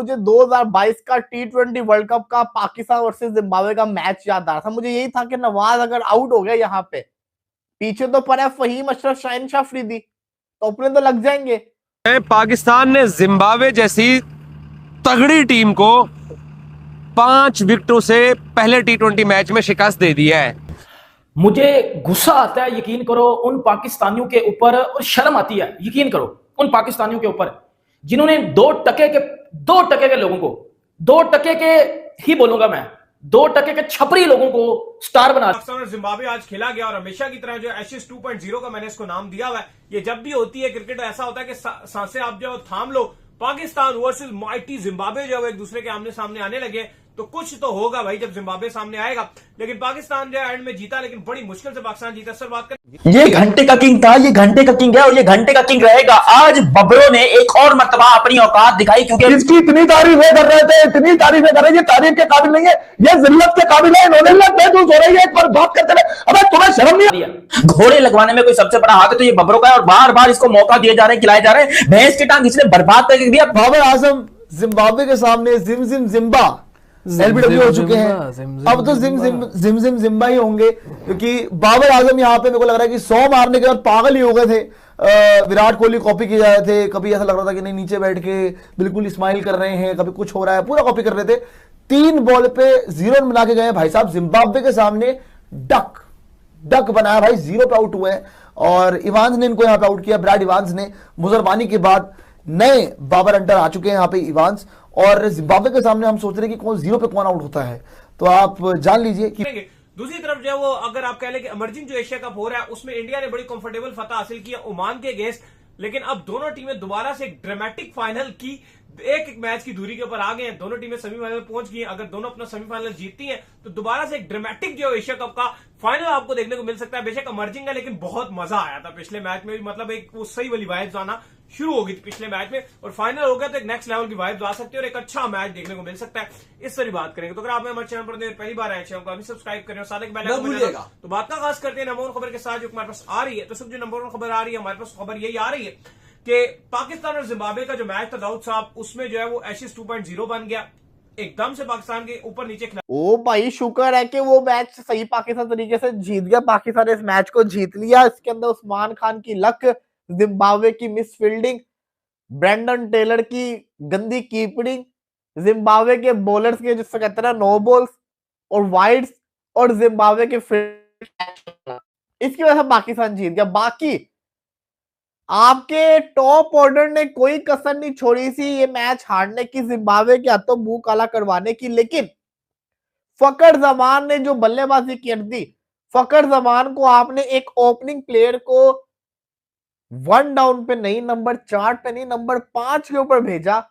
मुझे 2022 का T20 world cup का पाकिस्तान वर्सेस जिम्बाब्वे का मैच याद आ रहा था। मुझे यही था कि नवाज अगर आउट हो गया यहाँ पे, पीछे तो पड़ा फहीम अशरफ, शाहिनशाह अफरीदी, तो अपने तो लग जाएंगे। पाकिस्तान ने जिम्बाब्वे जैसी तगड़ी टीम को 5 विकेटों से पहले T20 मैच में शिकस्त दे दिया है। मुझे गुस्सा आता है, यकीन करो, उन पाकिस्तानियों के ऊपर, और शर्म आती है, यकीन करो, उन पाकिस्तानियों के ऊपर जिन्होंने 2% के लोगों को, 2% के ही बोलूंगा मैं, 2% के छपरी लोगों को स्टार बना। पाकिस्तान और जिम्बाब्वे आज खेला गया और हमेशा की तरह जो एशेज 2.0 का मैंने इसको नाम दिया हुआ है, ये जब भी होती है क्रिकेट ऐसा होता है कि सांसें आप जो थाम लो। पाकिस्तान वर्सेस माइटी जिम्बाब्वे जो एक दूसरे के आमने सामने आने लगे, तो कुछ तो होगा भाई जब जिम्बाब्वे सामने आएगा। लेकिन पाकिस्तान जो एंड में जीता, लेकिन बड़ी मुश्किल से पाकिस्तान जीता। सर बात करें, ये घंटे का किंग था, ये घंटे का किंग है और ये घंटे का किंग रहेगा। आज बबरों ने एक और मर्तबा अपनी औकात दिखाई, क्योंकि इसकी इतनी तारीफें कर रहे थे, इतनी तारीफें कर रहे थे, तारीफ के काबिल नहीं है, ये जिल्लत के काबिल है। इन्होंने महसूस हो रही है, एक बार बात करते रहे, अबे तुम्हें शर्म नहीं है? घोड़े लगवाने में कोई सबसे बड़ा हाथ है तो ये बबरों का है, और बार बार इसको मौका दिए जा रहे हैं, खिलाए जा रहे हैं। भैंस की टांग इसने बर्बाद करके दिया। बाबर आजम जिम्बाब्वे के सामने जिम जिम जिम्बा एलबीडब्ल्यू हो चुके हैं, अब तो जिम जिम्बा ही होंगे, क्योंकि बाबर आजम यहाँ पे मेरे को लग रहा है कि 100 मारने के बाद पागल ही हो गए थे। विराट कोहली कॉपी किए जा रहे थे, कभी ऐसा लग रहा था कि नहीं नीचे बैठ के बिल्कुल स्माइल कर रहे हैं, कभी कुछ हो रहा है, पूरा कॉपी कर रहे थे। 3 बॉल पे 0 रन बना के गए भाई साहब जिम्बाब्वे के सामने। डक बनाया भाई, 0 पे आउट हुए हैं और इवांस ने इनको यहाँ पे आउट किया, ब्रैड इवांस ने। मुजरबानी के बाद नए बाबर अंडर आ चुके हैं यहाँ पे इवांस, और जिम्बाब्वे के सामने हम सोच रहे हैं कि कौन 0 पे कौन आउट होता है, तो आप जान लीजिए कि दूसरी तरफ जो है वो अगर आप कह लें कि इमर्जिंग जो एशिया कप हो रहा है उसमें इंडिया ने बड़ी कंफर्टेबल फतह हासिल की ओमान के अगेंस्ट। लेकिन अब दोनों टीमें दोबारा से एक ड्रामेटिक फाइनल की एक मैच की दूरी के ऊपर आ गए हैं। दोनों टीमें सेमीफाइनल पहुंच गई हैं। अगर दोनों अपना सेमीफाइनल जीतती हैं तो दोबारा से एक ड्रामेटिक जो एशिया कप का फाइनल आपको देखने को मिल सकता है। बेशक इमर्जिंग है, लेकिन बहुत मजा आया था पिछले मैच में भी, मतलब एक वो सही वाली वाइब्स आना शुरू हो गई थी पिछले मैच में, और फाइनल हो गया तो एक नेक्स्ट लेवल की वाइब्स आ सकती है और एक अच्छा मैच देखने को मिल सकता है। इस तरह बात करेंगे तो अगर आप हमारे चैनल पर पहली बार आए, चैनल को अभी सब्सक्राइब करें और साथ ही बेल आइकन दबाना। तो बात का खास करते हैं नंबर 1 खबर के साथ जो हमारे पास आ रही है। तो सब जो नंबर 1 खबर आ रही है, हमारे पास खबर यही आ रही है कि पाकिस्तान और जिम्बाब्वे का जो मैच था दाऊद साहब, उसमें जो है वो एशेज 2.0 बन गया। एकदम से पाकिस्तान के ऊपर नीचे खिला। ओ भाई शुक्र है कि वो मैच सही पाकिस्तान तरीके से जीत गया। पाकिस्तान ने इस मैच को जीत लिया। इसके अंदर उस्मान खान की लक, जिम्बाब्वे की मिस फील्डिंग, ब्रेंडन टेलर की गंदी कीपिंग, जिम्बाब्वे के बॉलर्स के जिससे कहते हैं नो बॉल्स और वाइड्स, और जिम्बाब्वे के इसकी वजह से पाकिस्तान जीत गया। बाकी आपके टॉप ऑर्डर ने कोई कसर नहीं छोड़ी सी ये मैच हारने की, जिम्बाब्वे के हाथों मुंह काला करवाने की। लेकिन फकर जमान ने जो बल्लेबाजी कर दी, फकर जमान को आपने एक ओपनिंग प्लेयर को 1 डाउन पे नहीं, नंबर 4 पे नहीं, नंबर 5 के ऊपर भेजा।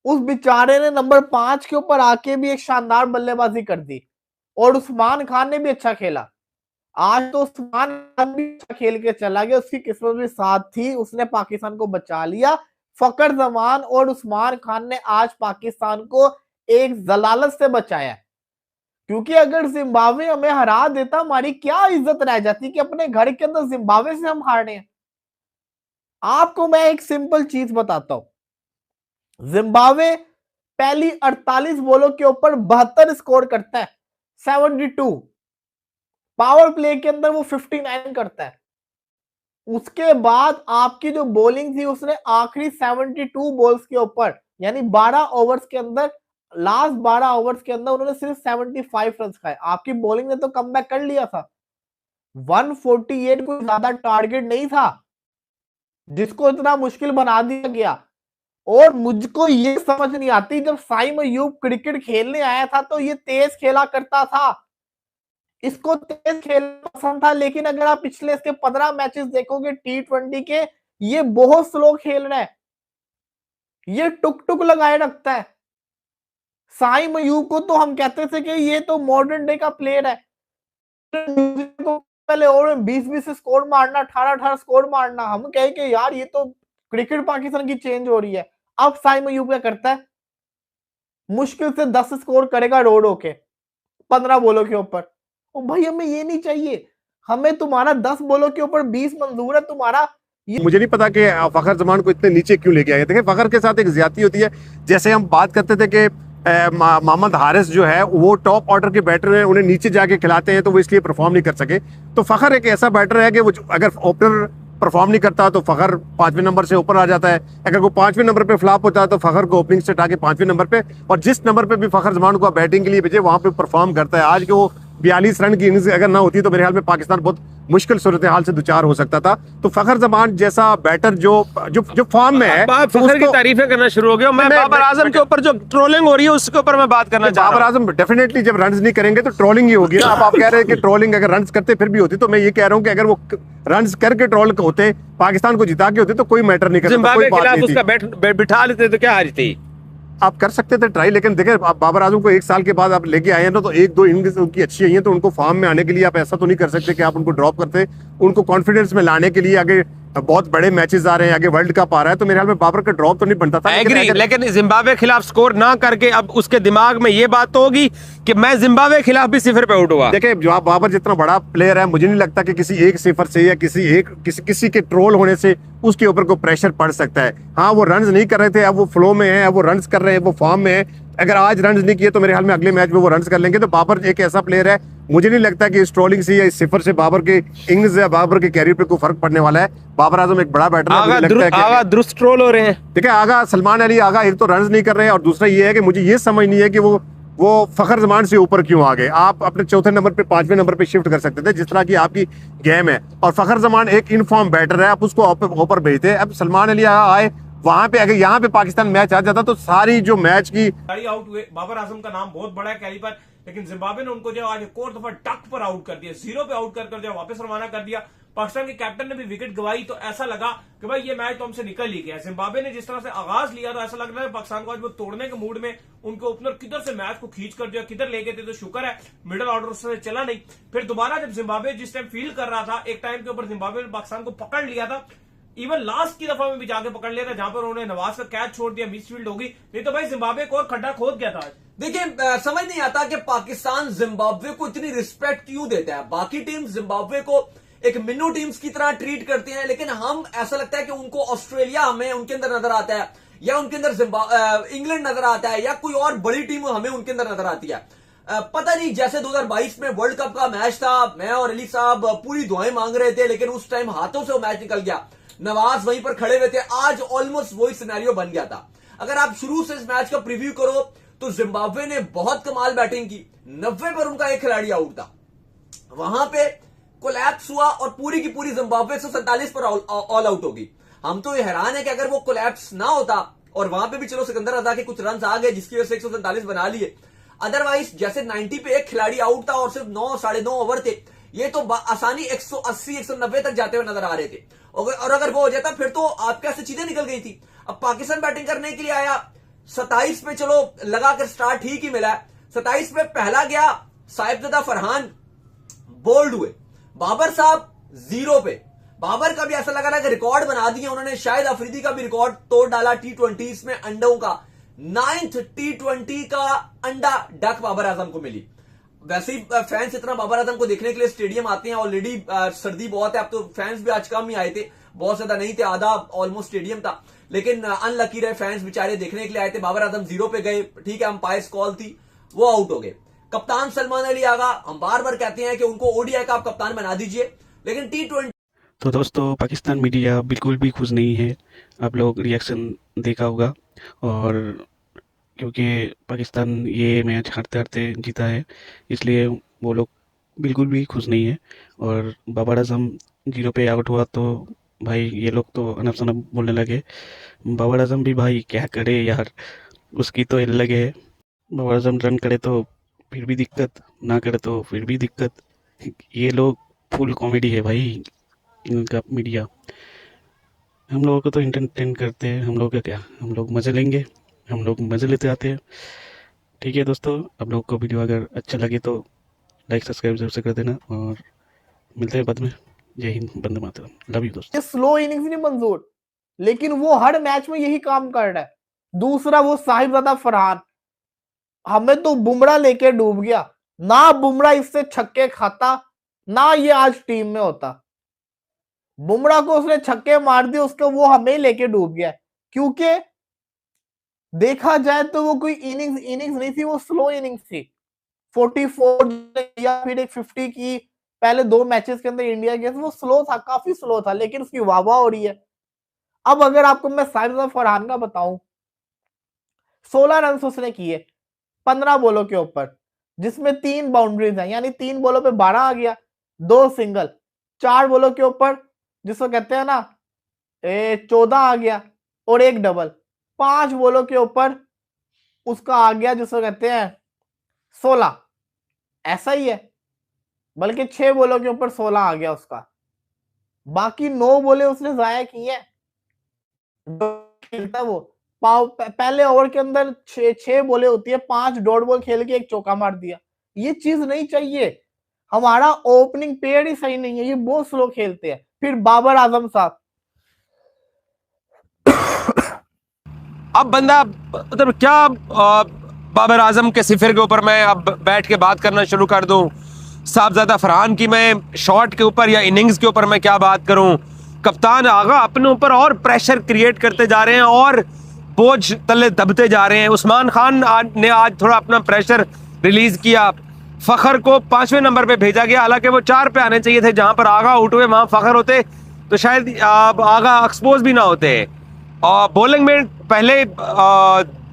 उस बेचारे ने नंबर 5 के ऊपर आके भी एक शानदार बल्लेबाजी कर दी, और उस्मान खान ने भी अच्छा खेला। आज तो उस्मान खान भी अच्छा खेल के चला गया, उसकी किस्मत भी साथ थी, उसने पाकिस्तान को बचा लिया। फकर जमान और उस्मान खान ने आज पाकिस्तान को एक जलालत से बचाया, क्योंकि अगर जिम्बाब्वे हमें हरा देता, हमारी क्या इज्जत रह जाती कि अपने घर के अंदर जिम्बाब्वे से हम हार रहे हैं। आपको मैं एक सिंपल चीज बताता हूं, जिम्बाब्वे पहली 48 बॉलों के ऊपर 72 स्कोर करता है, 72। पावर प्ले के अंदर वो 59 करता है। उसके बाद आपकी जो बॉलिंग थी, उसने आखिरी 72 बॉल्स के ऊपर, यानी 12 ओवर्स के अंदर, लास्ट 12 ओवर्स के अंदर उन्होंने सिर्फ 75 रन खाए। आपकी बॉलिंग ने तो कमबैक कर लिया था। 148 कोई ज्यादा टारगेट नहीं था जिसको इतना मुश्किल बना दिया गया। और मुझको ये समझ नहीं आती, जब साइम अयूब क्रिकेट खेलने आया था तो ये तेज खेला करता था, इसको तेज खेलना पसंद था। लेकिन अगर आप पिछले इसके 15 मैचेस देखोगे T20 के, ये बहुत स्लो खेल रहा है, ये टुक टुक लगाए रखता है। साइम अयूब को तो हम कहते थे कि ये तो मॉडर्न डे का प्लेयर है, पहले ओवर में 20-20 स्कोर मारना, 18-18 स्कोर मारना, हम कहे कि यार ये तो क्रिकेट पाकिस्तान की चेंज हो रही है। अब साइम अयूब क्या करता है, मुश्किल से 10 स्कोर करेगा रोड होके 15 बॉलों के ऊपर। ओ भाई हमें ये नहीं चाहिए, हमें तुम्हारा 10 बॉलों के ऊपर 20 मंजूर है, तुम्हारा मुझे नहीं पता कि फखर जमान को इतने नीचे क्यों लेके आए। देखिए फखर के साथ एक ज्यादती होती है। जैसे हम बात करते थे कि मोहम्मद हारिस जो है वो टॉप ऑर्डर के बैटर हैं, उन्हें नीचे जाके खिलाते हैं तो वो इसलिए परफॉर्म नहीं कर सके। तो फखर एक ऐसा बैटर है कि वो अगर ओपनर परफॉर्म नहीं करता तो फखर 5वें नंबर से ऊपर आ जाता है। अगर वो 5वें नंबर पे फ्लॉप होता है तो फखर को ओपनिंग से हटा के 5वें नंबर पे, और जिस नंबर पे भी फखर जमान को बैटिंग के लिए भेजे वहां पे परफॉर्म करता है। आज के वो 42 रन की इनिंग्स अगर ना होती तो मेरे ख्याल में पाकिस्तान बहुत मुश्किल सूरत हाल से दुचार हो सकता था। तो फखर जमान जैसा बैटर जो फॉर्म में है, आप फखर की तारीफें करना शुरू हो गए। मैं बाबर आजम के ऊपर जो ट्रोलिंग हो रही है उसके ऊपर मैं बात करना चाह रहा हूं। बाबर आजम डेफिनेटली जब रन्स नहीं करेंगे तो ट्रोलिंग ही होगी ना। आप कह रहे हैं कि ट्रोलिंग अगर रन्स करते फिर भी होती, तो मैं ये कह रहा हूं कि अगर वो रन्स करके ट्रोल होते, पाकिस्तान को जिता के होते तो कोई मैटर नहीं करता, जिम्बाब्वे कोई के बात खिलाफ नहीं थी। उसका बिठा लेते तो क्या हारी थी। आप कर सकते थे ट्राई, लेकिन देखें आप बाबर आजम को 1 साल के बाद आप लेके आए हैं ना, तो 1-2 इनिंग्स उनकी अच्छी आई हैं, तो उनको फॉर्म में आने के लिए आप ऐसा तो नहीं कर सकते कि आप उनको ड्रॉप करते। उनको कॉन्फिडेंस में लाने के लिए आगे बहुत बड़े मैचेस आ रहे हैं, आगे वर्ल्ड कप आ रहा है, तो मेरे ख्याल में बाबर का ड्रॉप तो नहीं बनता था। एग्री, लेकिन जिम्बाब्वे खिलाफ स्कोर ना करके अब उसके दिमाग में ये बात तो होगी कि मैं जिम्बाब्वे के खिलाफ भी 0 पे आउट हुआ। देखिए जो आप बाबर जितना बड़ा प्लेयर है, मुझे नहीं लगता कि किसी एक 0 से या किसी के ट्रोल होने से उसके ऊपर को प्रेशर पड़ सकता है। हाँ वो रन्स नहीं कर रहे थे, अब वो फ्लो में है, अब वो रन्स कर रहे हैं, वो फॉर्म में है। अगर आज रन्स नहीं किए तो मेरे ख्याल में अगले मैच में वो रन्स कर लेंगे। तो बाबर एक ऐसा प्लेयर है, मुझे नहीं लगता कि इस ट्रोलिंग से या इस 0 से बाबर के इनिंग्स या बाबर के कैरियर पे कोई फर्क पड़ने वाला है। बाबर आजम एक बड़ा बैटर है, मुझे लगता है कि आगा दुरुस्त ट्रोल हो रहे हैं। देखिए आगा सलमान अली आगा एक तो रन्स नहीं कर रहे हैं, और दूसरा ये है कि मुझे ये समझ नहीं है कि वो फखर जमान से ऊपर क्यों आ गए। आप अपने 4थे नंबर पे 5वें नंबर पे शिफ्ट कर सकते थे, जिस तरह की आपकी गेम है। और फखर जमान एक इनफॉर्म बैटर है, आप उसको ऊपर भेजते। अब सलमान अली आए वहां पे, अगर यहाँ पे पाकिस्तान मैच आ जाता तो सारी जो मैच की आउट हुए। बाबर आजम का नाम बहुत बड़ा है कैलिबर, लेकिन जिम्बाब्वे ने उनको जो आज एक और दफा टक पर आउट कर दिया, 0 पे आउट कर जो वापस रवाना कर दिया। पाकिस्तान के कैप्टन ने भी विकेट गवाई, तो ऐसा लगा कि भाई ये मैच तो हमसे निकल ही गया। जिम्बाब्वे ने जिस तरह से आगाज लिया तो ऐसा लग रहा है पाकिस्तान को आज वो तोड़ने के मूड में, उनके ओपनर किधर से मैच को खींच कर दिया, किधर ले गए थे। तो शुक्र है मिडिल ऑर्डर से चला नहीं। फिर दोबारा जब जिम्बाब्वे जिस टाइम फील कर रहा था, एक टाइम के ऊपर जिम्बाब्वे ने पाकिस्तान को पकड़ लिया था, इवन लास्ट की दफा में भी जाके पकड़ लिया था, जहां पर उन्होंने नवाज का कैच छोड़ दिया, मिसफील्ड होगी, नहीं तो भाई जिम्बाब्वे को और खड्डा खोद गया था। देखिए समझ नहीं आता कि पाकिस्तान जिम्बाब्वे को इतनी रिस्पेक्ट क्यों देता है। बाकी टीम जिम्बाब्वे को एक मिनो टीम्स की तरह ट्रीट करते हैं, लेकिन हम ऐसा लगता है कि उनको ऑस्ट्रेलिया हमें उनके अंदर नजर आता है, या उनके अंदर इंग्लैंड नजर आता है, या कोई और बड़ी टीम हमें उनके अंदर नजर आती है। पता नहीं, जैसे 2022 में वर्ल्ड कप का मैच था, मैं और अली साहब पूरी दुआएं मांग रहे थे, लेकिन उस टाइम हाथों से वो मैच निकल गया। नवाज वहीं पर खड़े हुए थे। आज ऑलमोस्ट वही सिनेरियो बन गया था। अगर आप शुरू से इस मैच का प्रीव्यू करो तो जिम्बाब्वे ने बहुत कमाल बैटिंग की। 90 पर उनका एक खिलाड़ी आउट था, वहां पे कोलैप्स हुआ और पूरी की पूरी जिम्बाब्वे 147 पर ऑल आउट होगी। हम तो ये हैरान है कि अगर वो कोलैप्स ना होता, और वहां पे भी चलो सिकंदर रजा के कुछ रन आ गए जिसकी वजह से 147 बना लिए, अदरवाइज जैसे 90 पे एक खिलाड़ी आउट था और सिर्फ 9 साढ़े 9 ओवर थे, ये तो आसानी 180 190 तक जाते हुए नजर आ रहे थे। और अगर वो हो जाता फिर तो आपके ऐसे चीजें निकल गई थी। अब पाकिस्तान बैटिंग करने के लिए आया, 27 पे चलो लगाकर स्टार्ट ठीक ही मिला। 27 पे पहला गया साहिबजादा फरहान, बोल्ड हुए। बाबर साहब 0 पे। बाबर का भी ऐसा लगा रहा है कि रिकॉर्ड बना दिए उन्होंने, शायद अफरीदी का भी रिकॉर्ड तोड़ डाला T20 में अंडों का। 9th T20 का अंडा डक बाबर आजम को मिली। वैसे ही फैंस इतना बाबर आजम को देखने के लिए स्टेडियम आते हैं। ऑलरेडी सर्दी बहुत है, अब तो फैंस भी आज कम ही आए थे, बहुत ज्यादा नहीं थे, आधा ऑलमोस्ट स्टेडियम था। लेकिन अनलकी रहे फैंस बेचारे, देखने के लिए आए थे। बाबर आजम 0 पे गए, ठीक है अंपायर्स कॉल थी, वो आउट हो गए। कप्तान सलमान अली आगा, हम बार बार कहते हैं कि उनको ओडीआई का आप कप्तान बना दीजिए, लेकिन T20। तो दोस्तों पाकिस्तान मीडिया बिल्कुल भी खुश नहीं है, आप लोग रिएक्शन देखा होगा। और क्योंकि पाकिस्तान ये मैच हारते हारते जीता है, इसलिए वो लोग बिल्कुल भी खुश नहीं है। और बाबर आजम 0 पे आउट हुआ तो भाई ये लोग तो अनब शनब बोलने लगे। बाबर आजम भी भाई क्या करे यार, उसकी तो अलग है। बाबर आजम रन करे तो फिर भी दिक्कत, ना करे तो फिर भी दिक्कत। ये लोग फुल कॉमेडी है भाई इनका मीडिया। हम लोगों को तो एंटरटेन करते हैं, हम लोग का क्या, हम लोग मज़े लेंगे, हम लोग मज़े लेते आते हैं। ठीक है दोस्तों, आप लोग को वीडियो अगर अच्छा लगे तो लाइक सब्सक्राइब जरूर से कर देना, और मिलते हैं बाद में। जय हिंद, वंदे मातरम, लव यू दोस्तों। ये स्लो इनिंग्स नहीं मंजूर, लेकिन वो हर मैच में यही काम कर रहा है। दूसरा वो साहिबजादा फरहान, हमें तो बुमराह लेके डूब गया ना। बुमराह इससे छक्के खाता ना, ये आज टीम में होता। बुमराह को उसने छक्के मार दिए, उसको वो हमें लेके डूब गया, क्योंकि देखा जाए तो वो कोई इनिंग्स नहीं थी, वो स्लो इनिंग्स थी। 44 या फिर एक 50 की पहले 2 मैचेस के अंदर इंडिया के, वो स्लो था, काफी स्लो था, लेकिन उसकी वाह वाह हो रही है। अब अगर आपको मैं साइद फरहान का बताऊं, 16 रन उसने किए 15 बॉलों के ऊपर, जिसमें 3 बाउंड्रीज हैं, यानी 3 बॉलों पे 12 आ गया, 2 सिंगल, 4 बॉलों के ऊपर जिसको कहते हैं ना 14 आ गया और 1 डबल, 5 बॉलों के ऊपर उसका आ गया जिसको कहते हैं 16, ऐसा ही है, बल्कि 6 बॉलों के ऊपर 16 आ गया उसका। बाकी 9 बॉलें उसने जाया की हैं। खेलता है वो पहले ओवर के अंदर 6 बॉलें होती है, 5 डॉट बॉल खेल के 1 चौका मार दिया। ये चीज नहीं चाहिए, हमारा ओपनिंग पेयर ही सही नहीं है, ये बहुत स्लो खेलते हैं। फिर बाबर आजम साहब, अब बंदा मतलब क्या बाबर आजम के सिफर के ऊपर मैं अब बैठ के बात करना शुरू कर दूं, साहबजादा फरहान की मैं शॉट के ऊपर या इनिंग्स के ऊपर मैं क्या बात करूं। कप्तान आगा अपने ऊपर और प्रेशर क्रिएट करते जा रहे हैं और बोझ तले दबते जा रहे हैं। उस्मान खान ने आज थोड़ा अपना प्रेशर रिलीज किया, फखर को 5वें नंबर पे भेजा गया, हालांकि वो 4 पे आने चाहिए थे, जहां पर आगा आउट हुए वहां फखर होते तो शायद आगा एक्सपोज भी ना होते। और बॉलिंग में पहले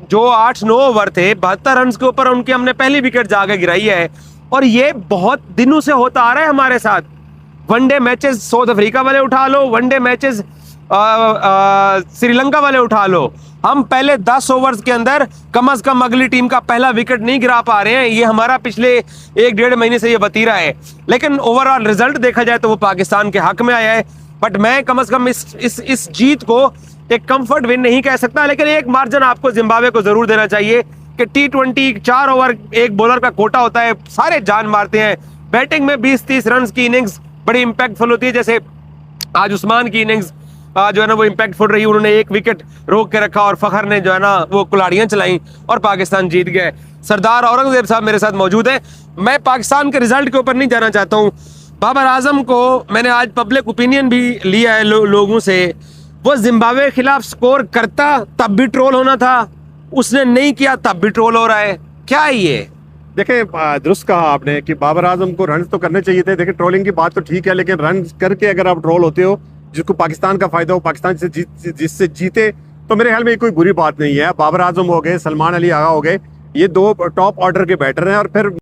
जो 8-9 ओवर थे 72 रन के ऊपर उनकी हमने पहली विकेट जाके गिराई है, और ये बहुत दिनों से होता आ रहा है हमारे साथ। वनडे मैचेस साउथ अफ्रीका वाले उठा लो, वनडे मैचेस श्रीलंका वाले उठा लो, हम पहले 10 ओवर्स के अंदर कम से कम अगली टीम का पहला विकेट नहीं गिरा पा रहे हैं। ये हमारा पिछले 1-1.5 महीने से ये वतीरा है, लेकिन ओवरऑल रिजल्ट देखा जाए तो वो पाकिस्तान के हक में आया है। बट मैं कम से कम इस जीत को एक कंफर्ट विन नहीं कह सकता, लेकिन एक मार्जिन आपको जिम्बाब्वे को जरूर देना चाहिए कि T20 4 ओवर एक बॉलर का कोटा होता है, सारे जान मारते हैं। बैटिंग में 20-30 रन की इनिंग्स बड़ी इंपैक्टफुल होती है, जैसे आज उस्मान की इनिंग्स जो है ना वो इंपैक्टफुल रही, उन्होंने 1 विकेट रोक के रखा और फखर ने जो है ना वो कुलाड़ियां चलाई और पाकिस्तान जीत गए। सरदार औरंगजेब साहब मेरे साथ मौजूद है। मैं पाकिस्तान के रिजल्ट के ऊपर नहीं जाना चाहता हूँ। बाबर आजम को मैंने आज पब्लिक ओपिनियन भी लिया है लोगों से, वो जिम्बाब्वे के खिलाफ स्कोर करता तब भी ट्रोल होना था, उसने नहीं किया तब भी ट्रोल हो रहा है, क्या है ये? देखिए दुरुस्त कहा आपने कि बाबर आजम को रन तो करने चाहिए थे। देखिए ट्रोलिंग की बात तो ठीक है, लेकिन रन करके अगर आप ट्रोल होते हो जिसको पाकिस्तान का फायदा हो, पाकिस्तान से जिससे जीते, तो मेरे ख्याल में कोई बुरी बात नहीं है। बाबर आजम हो गए, सलमान अली आगा हो गए, ये 2 टॉप ऑर्डर के बैटर हैं, और फिर